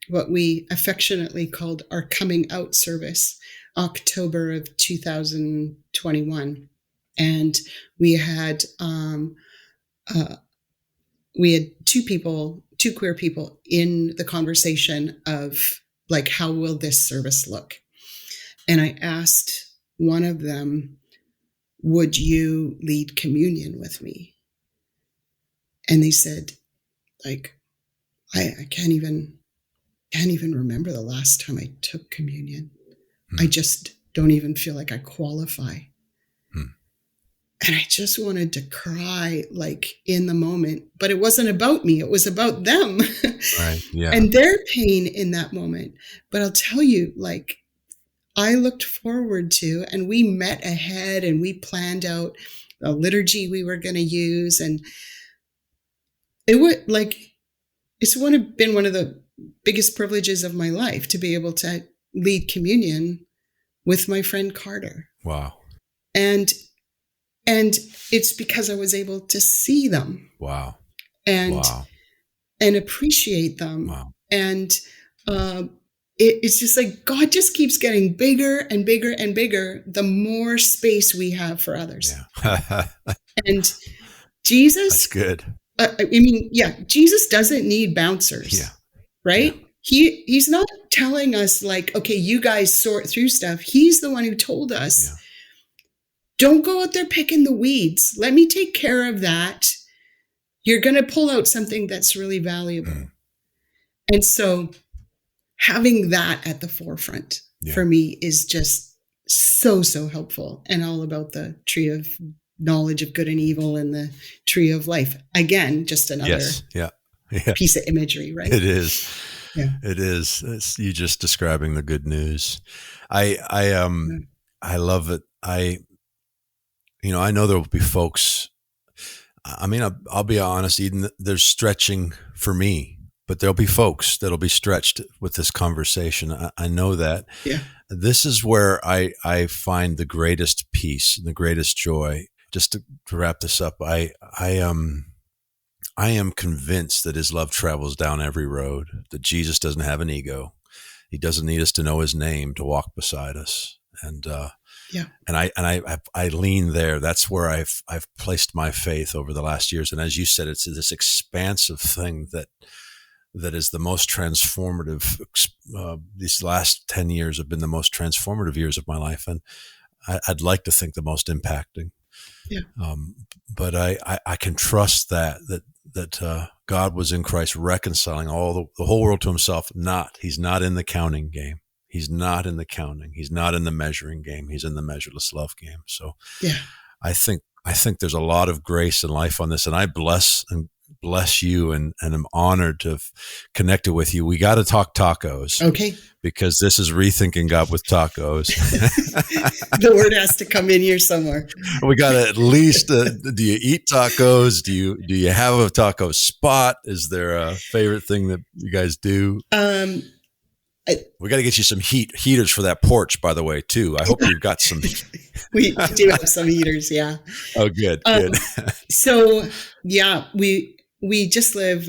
what we affectionately called our coming out service, October of 2021. And we had two queer people in the conversation of like, how will this service look? And I asked one of them, would you lead communion with me? And they said, like, I can't even remember the last time I took communion. I just don't even feel like I qualify. And I just wanted to cry, like, in the moment, but it wasn't about me. It was about them. Right. Yeah. And their pain in that moment. But I'll tell you, like, I looked forward to, and we met ahead and we planned out the liturgy we were going to use. And it would been one of the biggest privileges of my life to be able to lead communion with my friend Carter. Wow. And it's because I was able to see them. Wow. And appreciate them. Wow. And it's just like God just keeps getting bigger and bigger and bigger the more space we have for others. Yeah. And Jesus, that's good. Jesus doesn't need bouncers. Yeah. Right? Yeah. He's not telling us like, okay, you guys sort through stuff. He's the one who told us, don't go out there picking the weeds. Let me take care of that. You're going to pull out something that's really valuable. And so having that at the forefront for me is just so, so helpful, and all about the tree of knowledge of good and evil and the tree of life. Again, just another piece of imagery, right? It is. Yeah. It is. It's you just describing the good news. I love it. I know there will be folks. I mean, I'll be honest, Eden, there's stretching for me, but there'll be folks that'll be stretched with this conversation. I know that. Yeah. This is where I find the greatest peace and the greatest joy. Just to wrap this up, I am convinced that His love travels down every road, that Jesus doesn't have an ego. He doesn't need us to know His name to walk beside us. And I lean there. That's where I've placed my faith over the last years. And as you said, it's this expansive thing that is the most transformative. These last 10 years have been the most transformative years of my life. And I'd like to think the most impacting. Yeah. But I can trust that God was in Christ reconciling the whole world to Himself. He's not in the counting game. He's not in the counting. He's not in the measuring game. He's in the measureless love game. So Yeah. I think there's a lot of grace and life on this, and I bless you and am honored to have connected with you. We got to talk tacos. Okay. Because this is Rethinking God with Tacos. The word has to come in here somewhere. We got to at least, do you eat tacos? Do you have a taco spot? Is there a favorite thing that you guys do? We got to get you some heaters for that porch, by the way, too. I hope you've got some. We do have some heaters. Yeah. Oh, good. Good. So yeah, we just live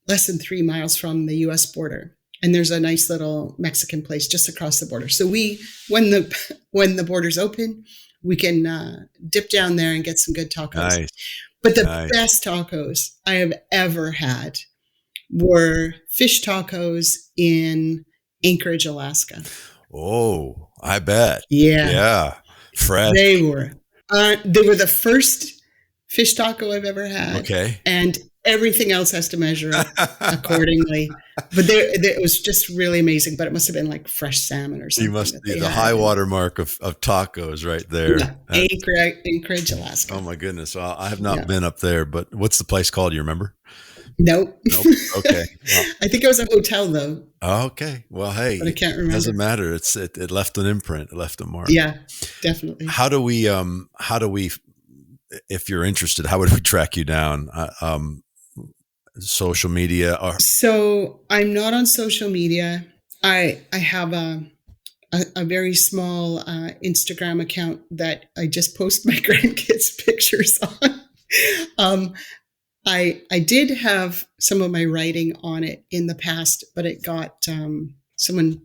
less than 3 miles from the U.S. border. And there's a nice little Mexican place just across the border. So when the borders open, we can dip down there and get some good tacos. Nice. But the best tacos I have ever had were fish tacos in Anchorage, Alaska. Oh, I bet. Yeah. Yeah. Fresh. They were the first fish taco I've ever had. Okay. And everything else has to measure up accordingly. But it was just really amazing. But it must have been like fresh salmon or something. You must be the high water mark of tacos right there. Yeah. Anchorage, Alaska. Oh my goodness. Well, I have not been up there, but what's the place called? You remember? Nope. Okay. Well, I think it was a hotel though. Okay. Well, hey, but I can't remember. Doesn't matter. It left an imprint. It left a mark. Yeah, definitely. How do we, if you're interested, how would we track you down? Social media or? So I'm not on social media. I have a very small Instagram account that I just post my grandkids' pictures on. I did have some of my writing on it in the past, but it got someone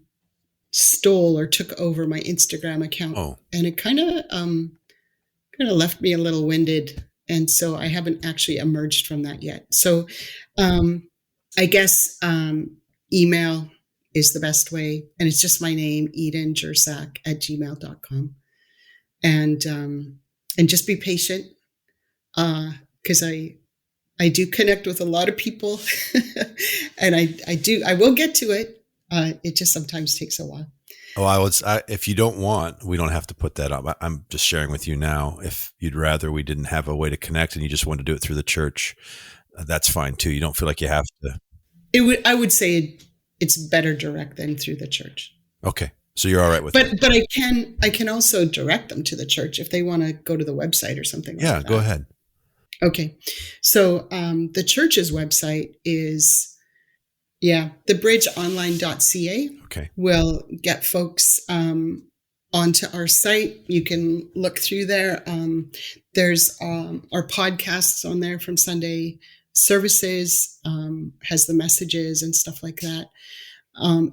stole or took over my Instagram account, and it kind of left me a little winded, and so I haven't actually emerged from that yet. So I guess email is the best way, and it's just my name, EdenJersak@gmail.com, and just be patient, because I do connect with a lot of people and I will get to it. It just sometimes takes a while. Oh, if you don't want, we don't have to put that up. I'm just sharing with you now. If you'd rather we didn't have a way to connect and you just want to do it through the church, that's fine too. You don't feel like you have to. I would say it's better direct than through the church. Okay. So you're all right with that. But I can also direct them to the church if they want to go to the website or something like that. Yeah, go ahead. Okay. So the church's website is, thebridgeonline.ca. Okay. We'll get folks onto our site. You can look through there. There's our podcasts on there from Sunday services, has the messages and stuff like that.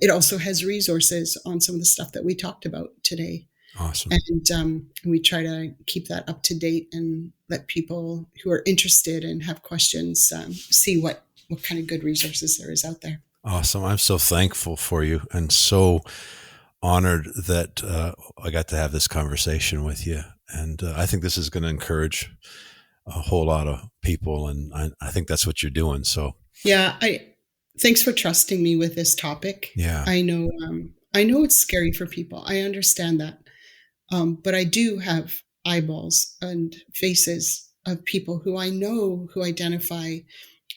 It also has resources on some of the stuff that we talked about today. Awesome. And we try to keep that up to date and let people who are interested and have questions see what kind of good resources there is out there. Awesome. I'm so thankful for you and so honored that I got to have this conversation with you. And I think this is going to encourage a whole lot of people. And I think that's what you're doing. So yeah, thanks for trusting me with this topic. Yeah. I know it's scary for people. I understand that. But I do have eyeballs and faces of people who I know who identify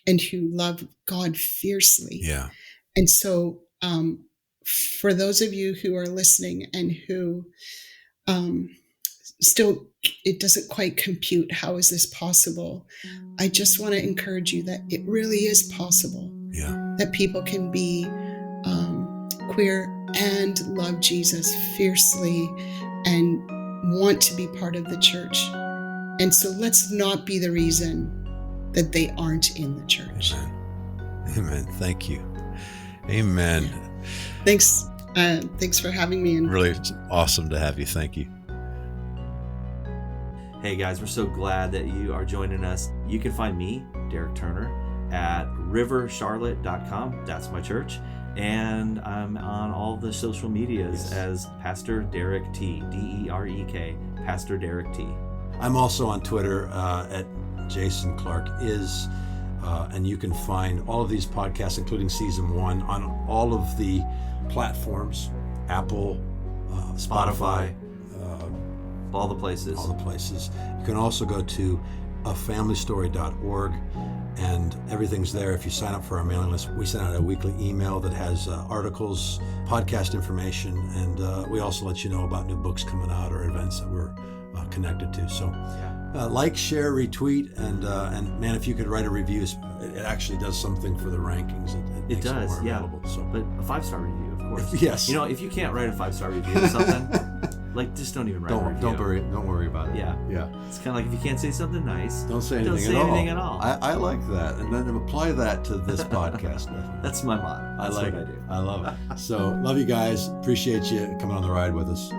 and who love God fiercely. Yeah. And so for those of you who are listening and who still, it doesn't quite compute, how is this possible? I just want to encourage you that it really is possible. Yeah. That people can be queer and love Jesus fiercely and want to be part of the church. And so let's not be the reason that they aren't in the church. Amen. Thank you. Amen. Thanks. Thanks for having me. And really, it's awesome to have you. Thank you. Hey guys, we're so glad that you are joining us. You can find me, Derek Turner, at rivercharlotte.com. That's my church. And I'm on all the social medias as Pastor Derek T, DEREK, Pastor Derek T. I'm also on Twitter at Jason Clark Is, and you can find all of these podcasts, including season 1, on all of the platforms Apple, Spotify, all the places. You can also go to afamilystory.org, and everything's there. If you sign up for our mailing list, we send out a weekly email that has articles, podcast information, and we also let you know about new books coming out or events that we're connected to. So like, share, retweet, and man, if you could write a review, it actually does something for the rankings. It makes does, more available. So, but a 5-star review, of course. Yes. If you can't write a 5-star review or something, like, just don't even write a review. Don't worry about it. Yeah. It's kind of like if you can't say something nice, don't say anything at all. I like that, and then apply that to this podcast. That's my motto. That's what I do. I love it. So love you guys. Appreciate you coming on the ride with us.